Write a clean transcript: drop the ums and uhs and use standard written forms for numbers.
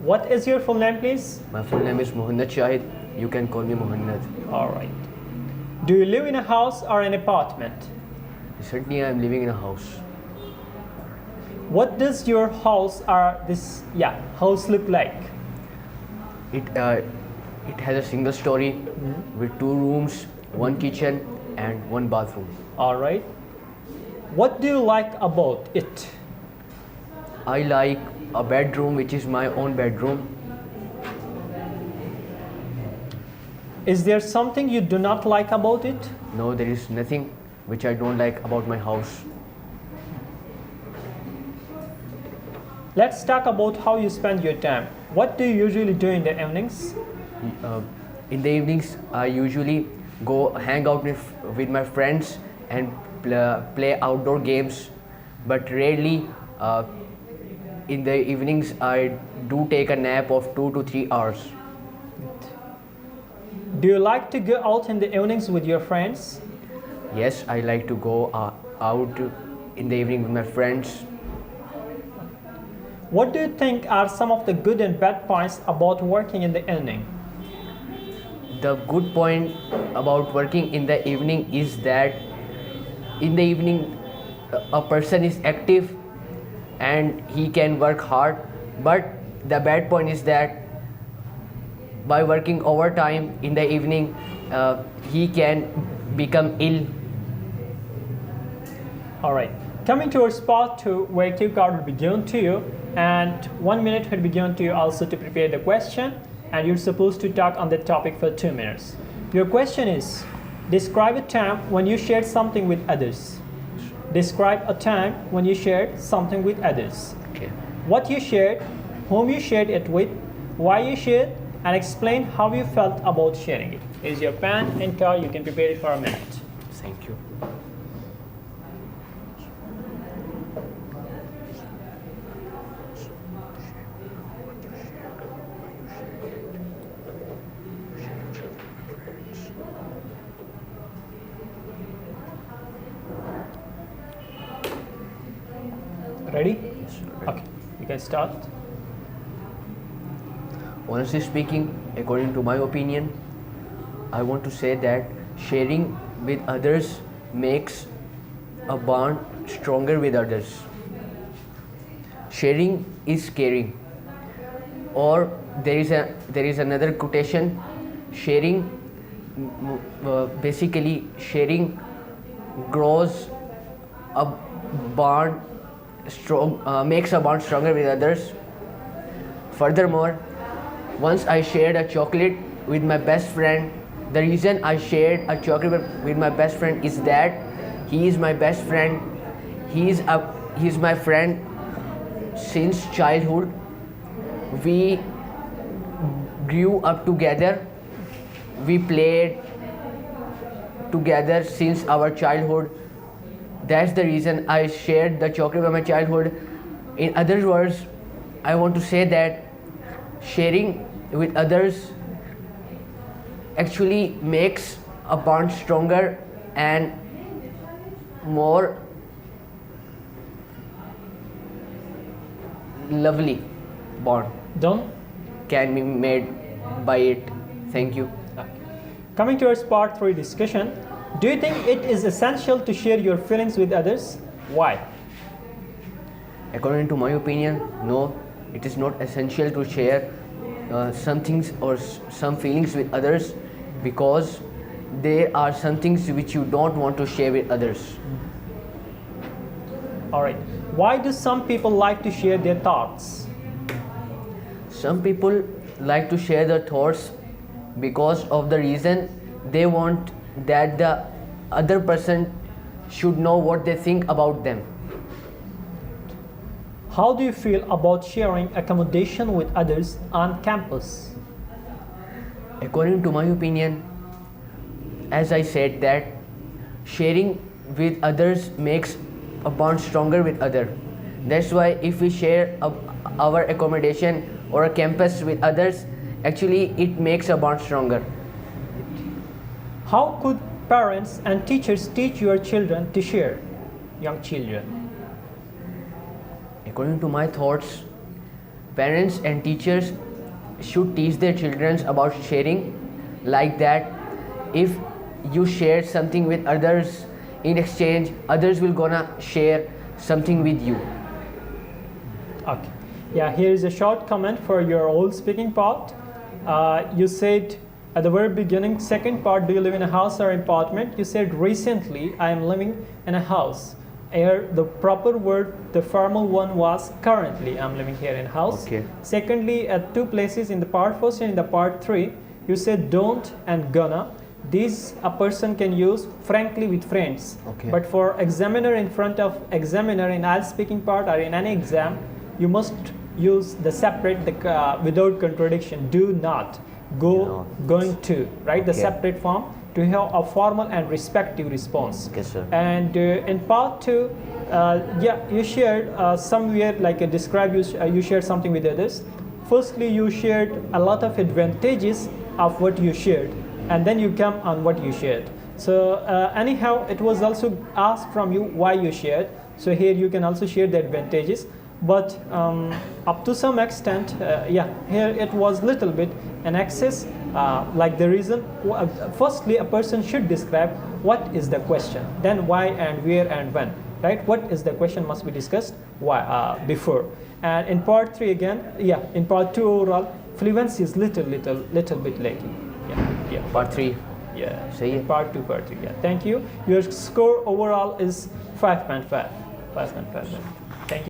What is your full name, please? My full name is Mohammed Shahid. You can call me Mohammed. All right. Do you live in a house or an apartment? Recently, I am living in a house. What does your house house look like? It has a single story with 2 rooms, 1 kitchen and 1 bathroom. All right. What do you like about it? I like a bedroom which is my own bedroom. Is there something you do not like about it? No, there is nothing which I don't like about my house. Let's talk about how you spend your time. What do you usually do in the evenings? In the evenings, I usually go hang out with my friends and play outdoor games, but rarely in the evenings I do take a nap of 2 to 3 hours. Do you like to go out in the evenings with your friends? Yes, I like to go out in the evening with my friends. What do you think are some of the good and bad points about working in the evening? The good point about working in the evening is that in the evening a person is active and he can work hard, but the bad point is that by working overtime in the evening he can become ill. Alright, coming to our spot to where cue card will be given to you, and 1 minute will be given to you also to prepare the question, and you're supposed to talk on that topic for 2 minutes. Your question is, describe a time when you shared something with others. Describe a time when you shared something with others. Okay. What you shared, whom you shared it with, why you shared, and explain how you felt about sharing it. Here's your pen and card, you can prepare it for a minute. Thank you. Ready? Okay, you can start. Honestly speaking, according to my opinion, I want to say that sharing with others makes a bond stronger with others. Sharing is caring. Or there is another quotation, basically sharing grows a bond makes a bond stronger with others. Furthermore, once I shared a chocolate with my best friend. The reason I shared a chocolate with my best friend is that he is my best friend. He's my friend since childhood. We grew up together. We played together since our childhood. That's the reason I shared the chocolate with my childhood. In other words, I want to say that sharing with others actually makes a bond stronger and more lovely bond Done? can be made by it. Thank you. Coming to our part 3 discussion, do you think it is essential to share your feelings with others? Why? According to my opinion, no, it is not essential to share some things or some feelings with others, because there are some things which you don't want to share with others. Alright, why do some people like to share their thoughts? Some people like to share their thoughts because of the reason they want that the other person should know what they think about them. How do you feel about sharing accommodation with others on campus? According to my opinion, as I said, that sharing with others makes a bond stronger with others. That's why if we share our accommodation or a campus with others, actually it makes a bond stronger. How could parents and teachers teach your children to share, young children? According to my thoughts, parents and teachers should teach their children about sharing, like that if you share something with others, in exchange others will gonna share something with you. Okay. Yeah, here is a short comment for your old speaking part. You said at the very beginning, second part, do you live in a house or apartment? You said recently I am living in a house. Here the proper word, the formal one was currently I'm living here in a house. Okay. Secondly, at two places in the part first and in the part 3, you said don't and gonna. These a person can use frankly with friends. Okay. But for examiner, in front of examiner in IELTS speaking part or in any exam, you must use the separate, without contradiction. Do not, go, going to, right? The Okay. separate form to have a formal and respective response. Okay, sir. And in part 2, yeah, you shared somewhere like a describe, you shared something with others. Firstly, you shared a lot of advantages of what you shared, and then you come on what you shared. So anyhow, it was also asked from you why you shared. So here you can also share the advantages. But up to some extent, yeah, here it was little bit an excess, like the reason. Firstly, a person should describe what is the question, then why and where and when, right? What is the question must be discussed why, before. And in part 3 again, yeah, in part 2 overall, fluency is little bit lacking. Yeah. Part 3. Yeah. Say it. Part 2, part 3. Yeah. Thank you. Your score overall is 5.5. 5.5.